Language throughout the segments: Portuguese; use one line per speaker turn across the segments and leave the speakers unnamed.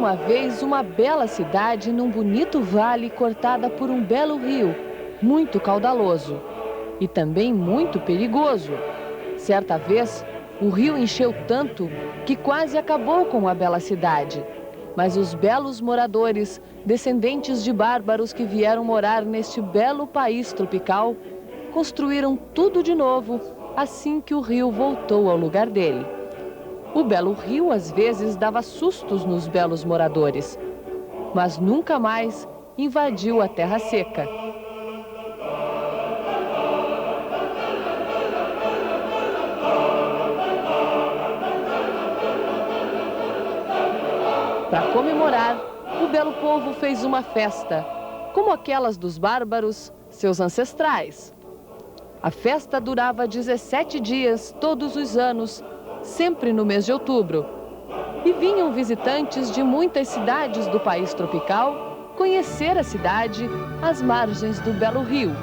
uma vez uma bela cidade num bonito vale cortada por um belo rio, muito caudaloso e também muito perigoso. Certa vez, o rio encheu tanto que quase acabou com a bela cidade. Mas os belos moradores, descendentes de bárbaros que vieram morar neste belo país tropical, construíram tudo de novo assim que o rio voltou ao lugar dele. O belo rio às vezes dava sustos nos belos moradores, mas nunca mais invadiu a terra seca. Para comemorar, o belo povo fez uma festa, como aquelas dos bárbaros, seus ancestrais. A festa durava 17 dias, todos os anos, sempre no mês de outubro. E vinham visitantes de muitas cidades do país tropical conhecer a cidade às margens do belo rio.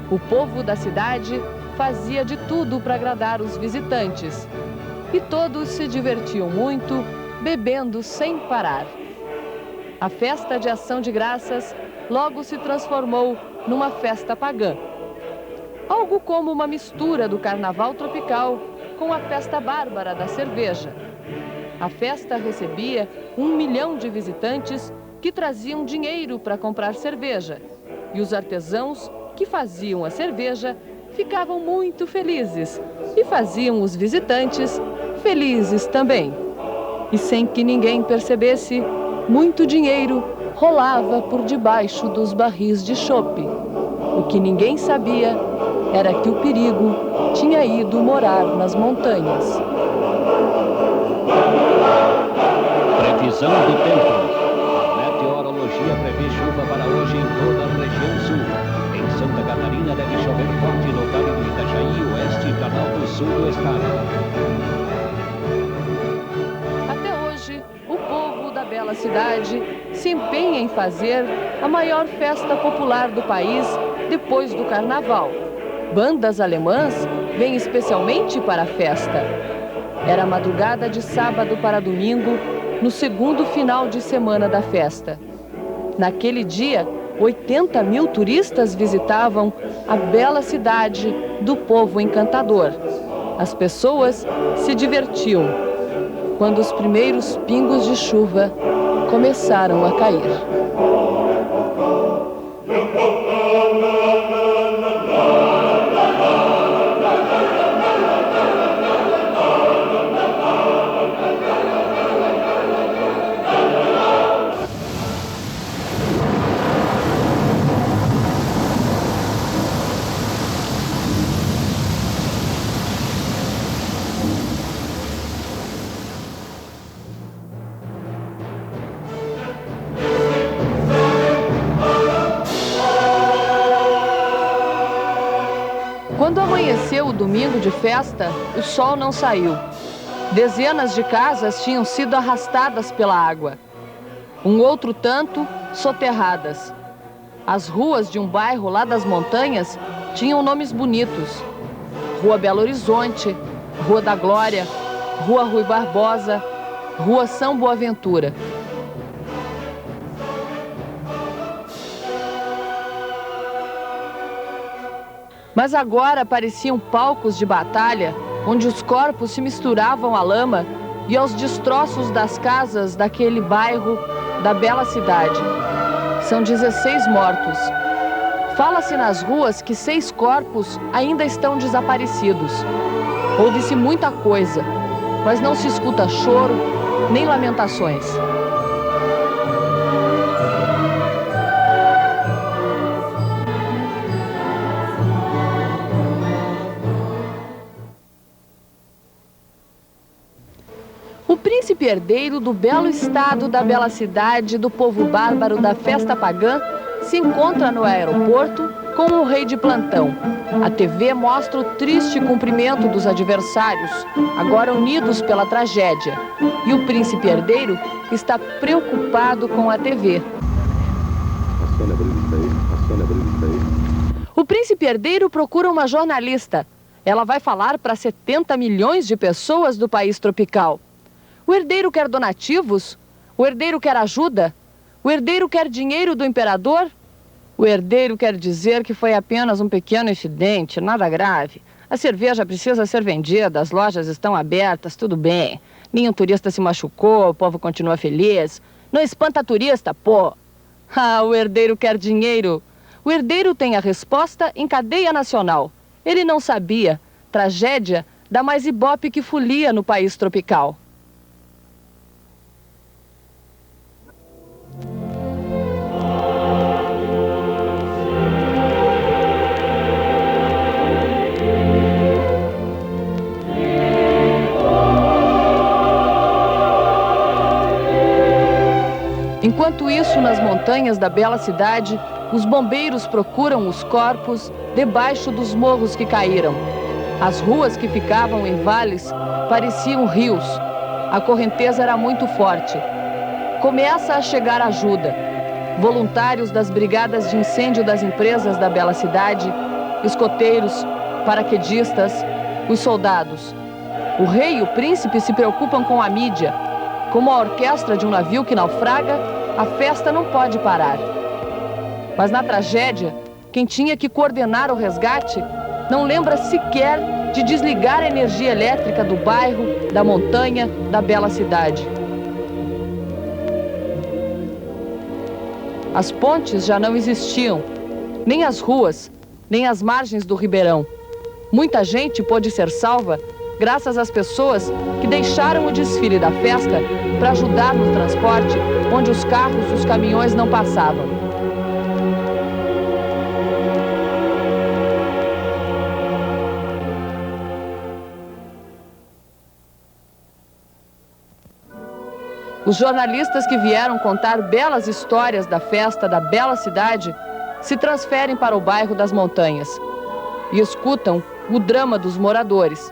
O povo da cidade fazia de tudo para agradar os visitantes. E todos se divertiam muito, bebendo sem parar. A festa de ação de graças logo se transformou numa festa pagã. Algo como uma mistura do carnaval tropical com a festa bárbara da cerveja. A festa recebia 1 milhão de visitantes que traziam dinheiro para comprar cerveja. E os artesãos que faziam a cerveja ficavam muito felizes e faziam os visitantes felizes também. E sem que ninguém percebesse, muito dinheiro rolava por debaixo dos barris de chope. O que ninguém sabia era que o perigo tinha ido morar nas montanhas.
Previsão do tempo. A meteorologia prevê chuva para hoje em toda a região sul. Em Santa Catarina deve chover forte no Vale do Itajaí, oeste e Planalto Sul do estado.
Bela cidade se empenha em fazer a maior festa popular do país depois do carnaval. Bandas alemãs vêm especialmente para a festa. Era madrugada de sábado para domingo, no segundo final de semana da festa. Naquele dia, 80 mil turistas visitavam a bela cidade do povo encantador. As pessoas se divertiam quando os primeiros pingos de chuva começaram a cair. Quando amanheceu o domingo de festa, o sol não saiu. Dezenas de casas tinham sido arrastadas pela água. Um outro tanto, soterradas. As ruas de um bairro lá das montanhas tinham nomes bonitos. Rua Belo Horizonte, Rua da Glória, Rua Rui Barbosa, Rua São Boaventura. Mas agora pareciam palcos de batalha, onde os corpos se misturavam à lama e aos destroços das casas daquele bairro da bela cidade. São 16 mortos. Fala-se nas ruas que 6 corpos ainda estão desaparecidos. Ouve-se muita coisa, mas não se escuta choro nem lamentações. O príncipe herdeiro do belo estado, da bela cidade, do povo bárbaro da festa pagã, se encontra no aeroporto com o rei de plantão. A TV mostra o triste cumprimento dos adversários, agora unidos pela tragédia. E o príncipe herdeiro está preocupado com a TV. O príncipe herdeiro procura uma jornalista. Ela vai falar para 70 milhões de pessoas do país tropical. O herdeiro quer donativos? O herdeiro quer ajuda? O herdeiro quer dinheiro do imperador? O herdeiro quer dizer que foi apenas um pequeno incidente, nada grave. A cerveja precisa ser vendida, as lojas estão abertas, tudo bem. Nenhum turista se machucou, o povo continua feliz. Não espanta turista, pô! Ah, o herdeiro quer dinheiro. O herdeiro tem a resposta em cadeia nacional. Ele não sabia. Tragédia da mais ibope que folia no país tropical. Enquanto isso, nas montanhas da bela cidade, os bombeiros procuram os corpos debaixo dos morros que caíram. As ruas que ficavam em vales pareciam rios. A correnteza era muito forte. Começa a chegar ajuda. Voluntários das brigadas de incêndio das empresas da bela cidade, escoteiros, paraquedistas, os soldados. O rei e o príncipe se preocupam com a mídia. Como a orquestra de um navio que naufraga, a festa não pode parar. Mas na tragédia, quem tinha que coordenar o resgate não lembra sequer de desligar a energia elétrica do bairro, da montanha, da bela cidade. As pontes já não existiam, nem as ruas, nem as margens do ribeirão. Muita gente pôde ser salva graças às pessoas que deixaram o desfile da festa para ajudar no transporte onde os carros e os caminhões não passavam. Os jornalistas que vieram contar belas histórias da festa da bela cidade se transferem para o bairro das montanhas e escutam o drama dos moradores.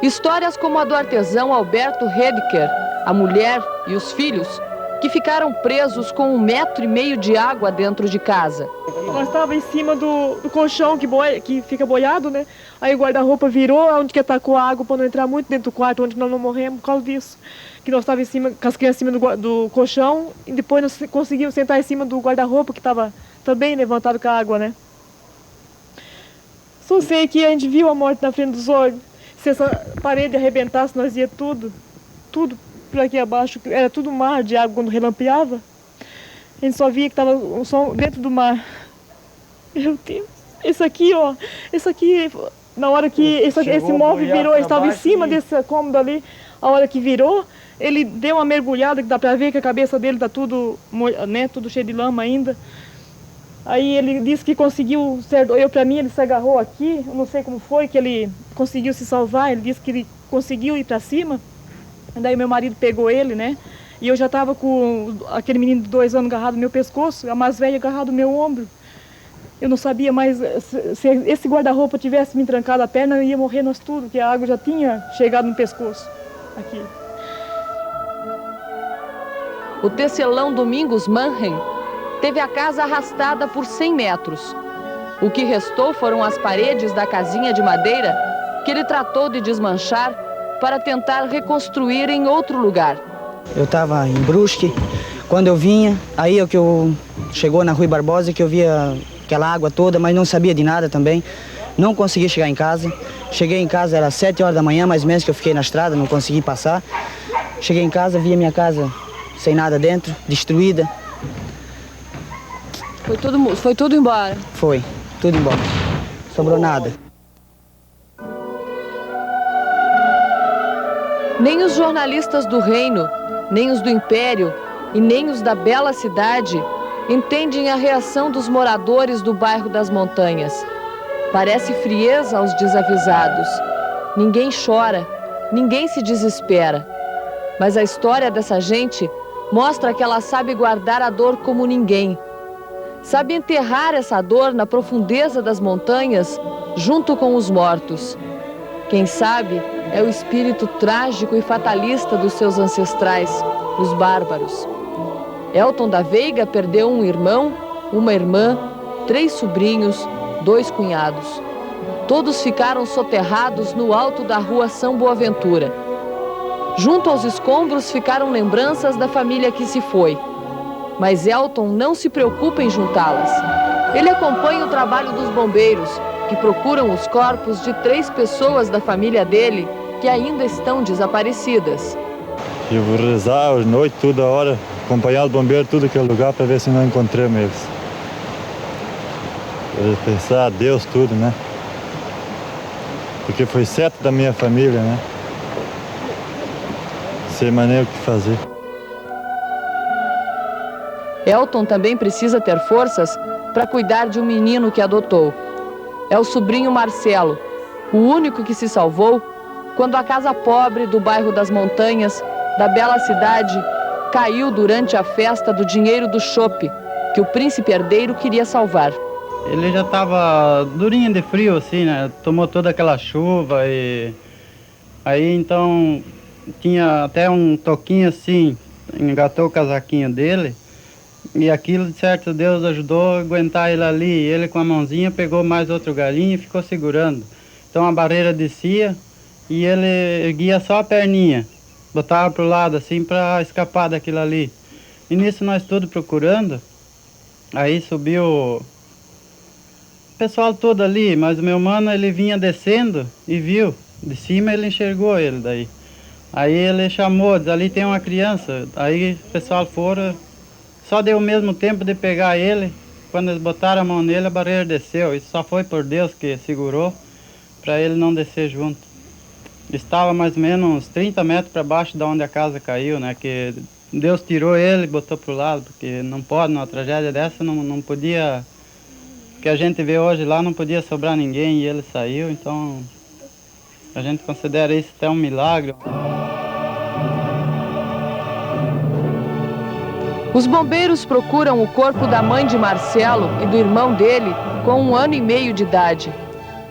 Histórias como a do artesão Alberto Redeker, a mulher e os filhos, que ficaram presos com 1,5 metro de água dentro de casa.
Nós estávamos em cima do colchão que fica boiado, né? Aí o guarda-roupa virou, onde que atacou a água para não entrar muito dentro do quarto, onde nós não morremos por causa disso. Que nós estávamos em cima, com as crianças em cima do colchão, e depois nós conseguimos sentar em cima do guarda-roupa, que estava também levantado com a água, né? Só sei que a gente viu a morte na frente dos olhos. Se essa parede arrebentasse, nós ia tudo por aqui abaixo, era tudo mar de água quando relampeava. A gente só via que estava o som dentro do mar. Meu Deus, isso aqui, ó, na hora que esse móvel virou, estava em cima desse cômodo ali, a hora que virou, ele deu uma mergulhada que dá para ver que a cabeça dele está tudo, né, tudo cheio de lama ainda. Aí ele disse que conseguiu, para mim ele se agarrou aqui, eu não sei como foi que ele conseguiu se salvar, ele disse que ele conseguiu ir para cima. Daí meu marido pegou ele, né? E eu já estava com aquele menino de 2 anos agarrado no meu pescoço, a mais velha agarrado no meu ombro. Eu não sabia mais, se esse guarda-roupa tivesse me trancado a perna, eu ia morrer nós tudo, porque a água já tinha chegado no pescoço, aqui.
O tecelão Domingos Mannheim teve a casa arrastada por 100 metros. O que restou foram as paredes da casinha de madeira que ele tratou de desmanchar para tentar reconstruir em outro lugar.
Eu estava em Brusque, quando eu vinha, aí é que eu chegou na Rui Barbosa, que eu via aquela água toda, mas não sabia de nada também. Não consegui chegar em casa. Cheguei em casa, era 7 horas da manhã, mais ou menos, que eu fiquei na estrada, não consegui passar. Cheguei em casa, vi a minha casa sem nada dentro, destruída.
Foi tudo embora?
Foi, tudo embora. Sobrou nada.
Nem os jornalistas do reino, nem os do império e nem os da bela cidade entendem a reação dos moradores do bairro das montanhas. Parece frieza aos desavisados. Ninguém chora, ninguém se desespera. Mas a história dessa gente mostra que ela sabe guardar a dor como ninguém. Sabe enterrar essa dor na profundeza das montanhas, junto com os mortos. Quem sabe é o espírito trágico e fatalista dos seus ancestrais, os bárbaros. Elton da Veiga perdeu um irmão, uma irmã, 3 sobrinhos, 2 cunhados. Todos ficaram soterrados no alto da rua São Boaventura. Junto aos escombros ficaram lembranças da família que se foi. Mas Elton não se preocupa em juntá-las. Ele acompanha o trabalho dos bombeiros, que procuram os corpos de 3 pessoas da família dele que ainda estão desaparecidas.
Eu vou rezar à noite, toda hora, acompanhar os bombeiros, tudo aquele lugar, para ver se não encontramos eles. Eu pensar a Deus tudo, né? Porque foi 7 da minha família, né? Sem maneira o que fazer.
Elton também precisa ter forças para cuidar de um menino que adotou. É o sobrinho Marcelo, o único que se salvou quando a casa pobre do bairro das Montanhas, da bela cidade, caiu durante a festa do dinheiro do chope, que o príncipe herdeiro queria salvar.
Ele já estava durinho de frio, assim, né? Tomou toda aquela chuva e... Aí, então, tinha até um toquinho assim, engatou o casaquinho dele. E aquilo, de certo, Deus ajudou a aguentar ele ali. E ele, com a mãozinha, pegou mais outro galinho e ficou segurando. Então, a barreira descia e ele erguia só a perninha. Botava pro lado, assim, para escapar daquilo ali. E nisso, nós tudo procurando. Aí subiu o pessoal todo ali, mas o meu mano, ele vinha descendo e viu. De cima, ele enxergou ele daí. Aí ele chamou, diz, ali tem uma criança. Aí o pessoal foram... Só deu o mesmo tempo de pegar ele. Quando eles botaram a mão nele, a barreira desceu. Isso só foi por Deus que segurou para ele não descer junto. Estava mais ou menos uns 30 metros para baixo de onde a casa caiu, né? Que Deus tirou ele e botou para o lado, porque não pode, numa tragédia dessa, não podia... O que a gente vê hoje lá não podia sobrar ninguém e ele saiu, então a gente considera isso até um milagre.
Os bombeiros procuram o corpo da mãe de Marcelo e do irmão dele com 1 ano e meio de idade.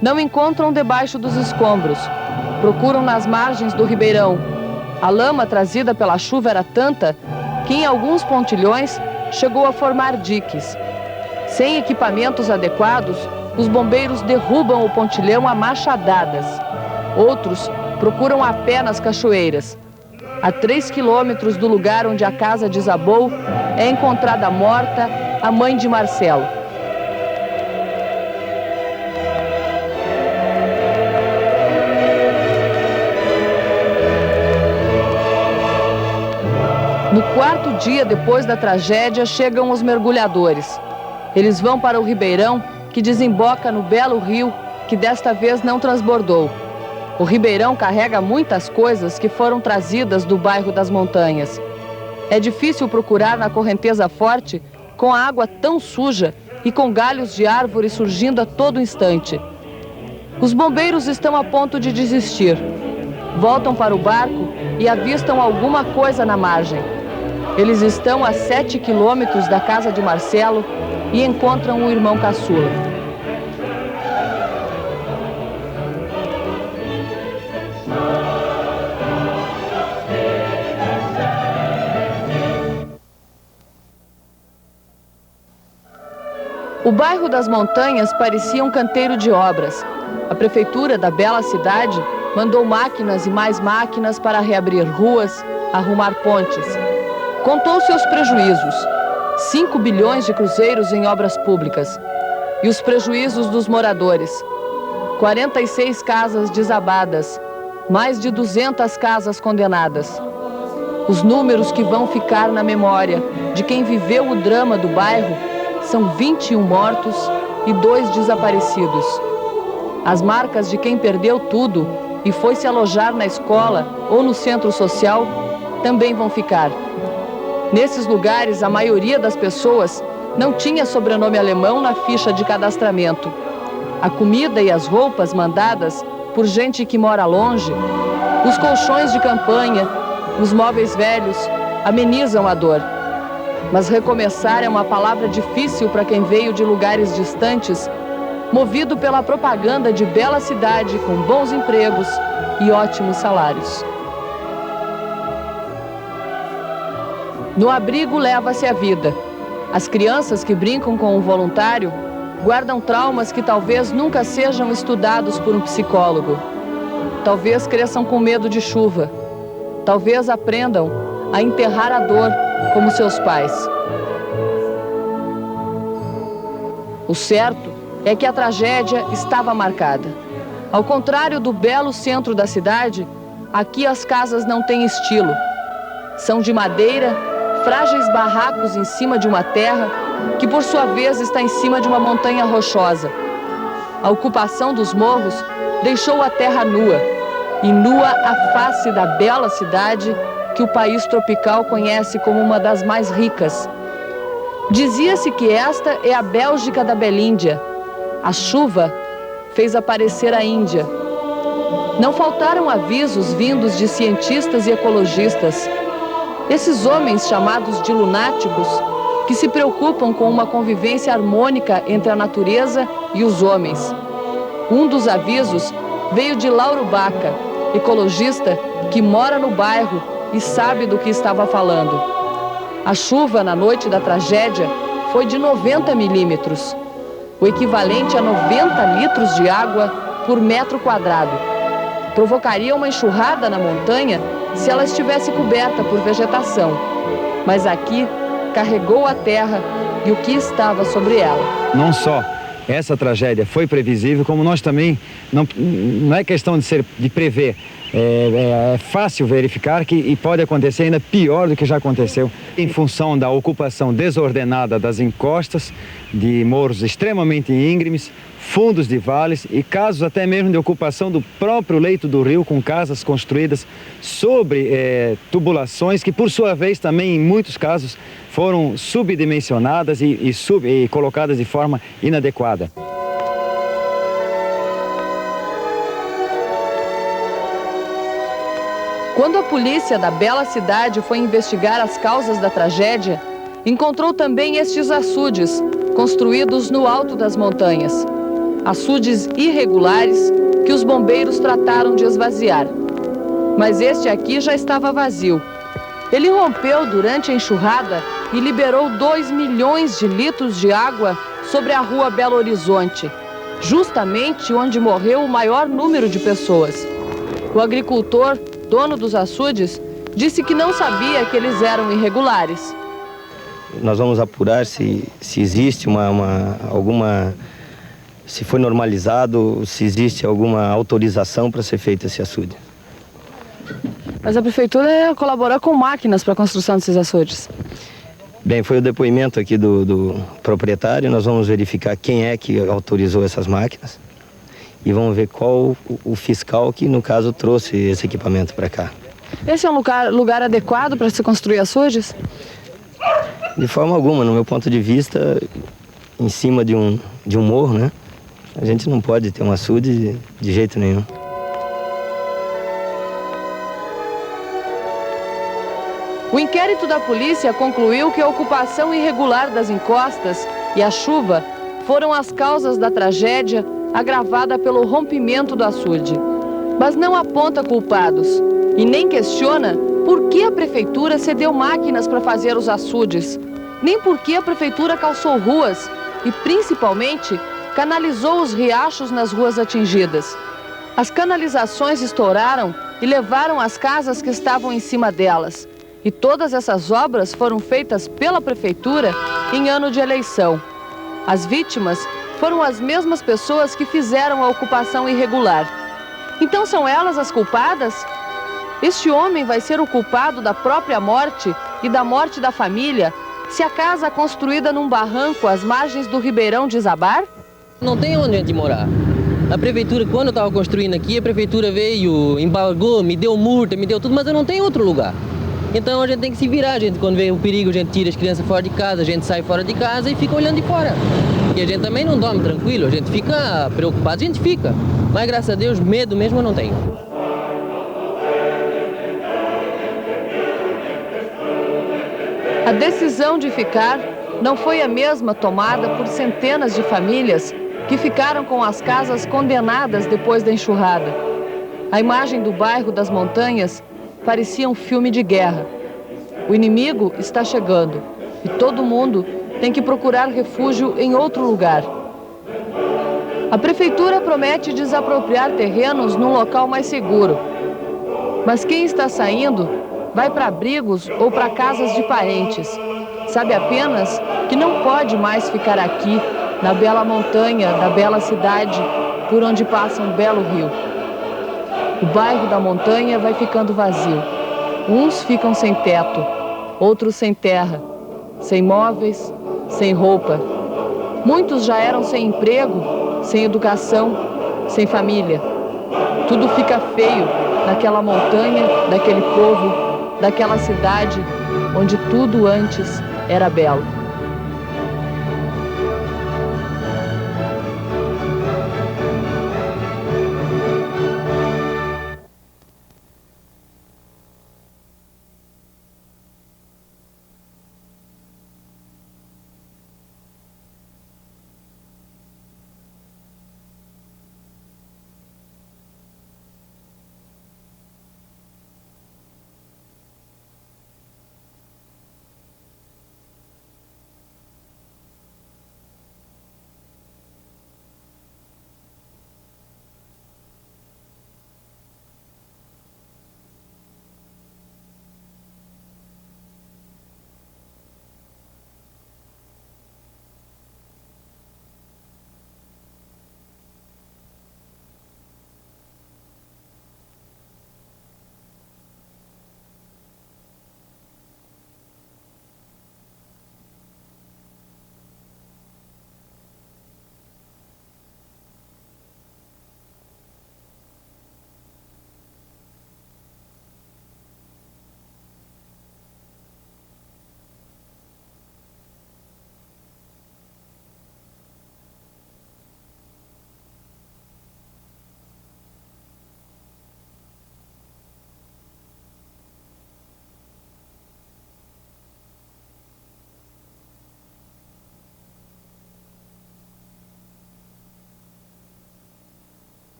Não encontram debaixo dos escombros. Procuram nas margens do ribeirão. A lama trazida pela chuva era tanta que em alguns pontilhões chegou a formar diques. Sem equipamentos adequados, os bombeiros derrubam o pontilhão a machadadas. Outros procuram a pé nas cachoeiras. A 3 quilômetros do lugar onde a casa desabou, é encontrada morta a mãe de Marcelo. No 4º dia depois da tragédia, chegam os mergulhadores. Eles vão para o ribeirão, que desemboca no belo rio, que desta vez não transbordou. O ribeirão carrega muitas coisas que foram trazidas do bairro das Montanhas. É difícil procurar na correnteza forte, com a água tão suja e com galhos de árvore surgindo a todo instante. Os bombeiros estão a ponto de desistir. Voltam para o barco e avistam alguma coisa na margem. Eles estão a 7 quilômetros da casa de Marcelo e encontram o irmão caçula. O bairro das Montanhas parecia um canteiro de obras. A prefeitura da bela cidade mandou máquinas e mais máquinas para reabrir ruas, arrumar pontes. Contou seus prejuízos, 5 bilhões de cruzeiros em obras públicas. E os prejuízos dos moradores, 46 casas desabadas, mais de 200 casas condenadas. Os números que vão ficar na memória de quem viveu o drama do bairro são 21 mortos e 2 desaparecidos. As marcas de quem perdeu tudo e foi se alojar na escola ou no centro social também vão ficar. Nesses lugares, a maioria das pessoas não tinha sobrenome alemão na ficha de cadastramento. A comida e as roupas mandadas por gente que mora longe, os colchões de campanha, os móveis velhos, amenizam a dor. Mas recomeçar é uma palavra difícil para quem veio de lugares distantes, movido pela propaganda de bela cidade com bons empregos e ótimos salários. No abrigo leva-se a vida. As crianças que brincam com um voluntário guardam traumas que talvez nunca sejam estudados por um psicólogo. Talvez cresçam com medo de chuva. talvez aprendam a enterrar a dor como seus pais. O certo é que a tragédia estava marcada. Ao contrário do belo centro da cidade, aqui as casas não têm estilo. São de madeira, frágeis barracos em cima de uma terra que, por sua vez, está em cima de uma montanha rochosa. A ocupação dos morros deixou a terra nua, e nua a face da bela cidade que o país tropical conhece como uma das mais ricas. Dizia-se que esta é a Bélgica da Belíndia. A chuva fez aparecer a Índia. Não faltaram avisos vindos de cientistas e ecologistas. Esses homens chamados de lunáticos, que se preocupam com uma convivência harmônica entre a natureza e os homens. Um dos avisos veio de Lauro Baca, ecologista que mora no bairro e sabe do que estava falando. A chuva na noite da tragédia foi de 90 milímetros, o equivalente a 90 litros de água por metro quadrado. Provocaria uma enxurrada na montanha se ela estivesse coberta por vegetação, mas aqui carregou a terra e o que estava sobre ela.
Não só essa tragédia foi previsível, como nós também, não é questão de prever, é fácil verificar que pode acontecer ainda pior do que já aconteceu, em função da ocupação desordenada das encostas, de morros extremamente íngremes, fundos de vales e casos até mesmo de ocupação do próprio leito do rio, com casas construídas sobre tubulações que, por sua vez, também em muitos casos foram subdimensionadas e colocadas de forma inadequada.
Quando a polícia da bela cidade foi investigar as causas da tragédia, encontrou também estes açudes, construídos no alto das montanhas. Açudes irregulares que os bombeiros trataram de esvaziar. Mas este aqui já estava vazio. Ele rompeu durante a enxurrada e liberou 2 milhões de litros de água sobre a rua Belo Horizonte, justamente onde morreu o maior número de pessoas. O agricultor, dono dos açudes, disse que não sabia que eles eram irregulares.
Nós vamos apurar se existe se foi normalizado, se existe alguma autorização para ser feito esse açude.
Mas a prefeitura colaborou com máquinas para a construção desses açudes.
Bem, foi o depoimento aqui do proprietário. Nós vamos verificar quem é que autorizou essas máquinas e vamos ver qual o fiscal que, no caso, trouxe esse equipamento para cá.
Esse é um lugar adequado para se construir açudes?
De forma alguma, no meu ponto de vista, em cima de um morro, né? A gente não pode ter um açude de jeito nenhum.
O inquérito da polícia concluiu que a ocupação irregular das encostas e a chuva foram as causas da tragédia agravada pelo rompimento do açude. Mas não aponta culpados e nem questiona por que a prefeitura cedeu máquinas para fazer os açudes, nem por que a prefeitura calçou ruas e, principalmente, canalizou os riachos nas ruas atingidas. As canalizações estouraram e levaram as casas que estavam em cima delas. E todas essas obras foram feitas pela prefeitura em ano de eleição. As vítimas foram as mesmas pessoas que fizeram a ocupação irregular. Então são elas as culpadas? Este homem vai ser o culpado da própria morte e da morte da família se a casa construída num barranco às margens do Ribeirão desabar?
Não tem onde a gente morar. A prefeitura, quando eu estava construindo aqui, a prefeitura veio, embargou, me deu multa, me deu tudo, mas eu não tenho outro lugar. Então a gente tem que se virar, quando vê o perigo, a gente tira as crianças fora de casa, a gente sai fora de casa e fica olhando de fora. E a gente também não dorme tranquilo, a gente fica preocupado, a gente fica. Mas graças a Deus, medo mesmo eu não tenho.
A decisão de ficar não foi a mesma tomada por centenas de famílias que ficaram com as casas condenadas depois da enxurrada. A imagem do bairro das montanhas parecia um filme de guerra. O inimigo está chegando e todo mundo tem que procurar refúgio em outro lugar. A prefeitura promete desapropriar terrenos num local mais seguro. Mas quem está saindo vai para abrigos ou para casas de parentes. Sabe apenas que não pode mais ficar aqui, na bela montanha da bela cidade, por onde passa um belo rio. O bairro da montanha vai ficando vazio. Uns ficam sem teto, outros sem terra, sem móveis, sem roupa. Muitos já eram sem emprego, sem educação, sem família. Tudo fica feio naquela montanha, daquele povo, daquela cidade onde tudo antes era belo.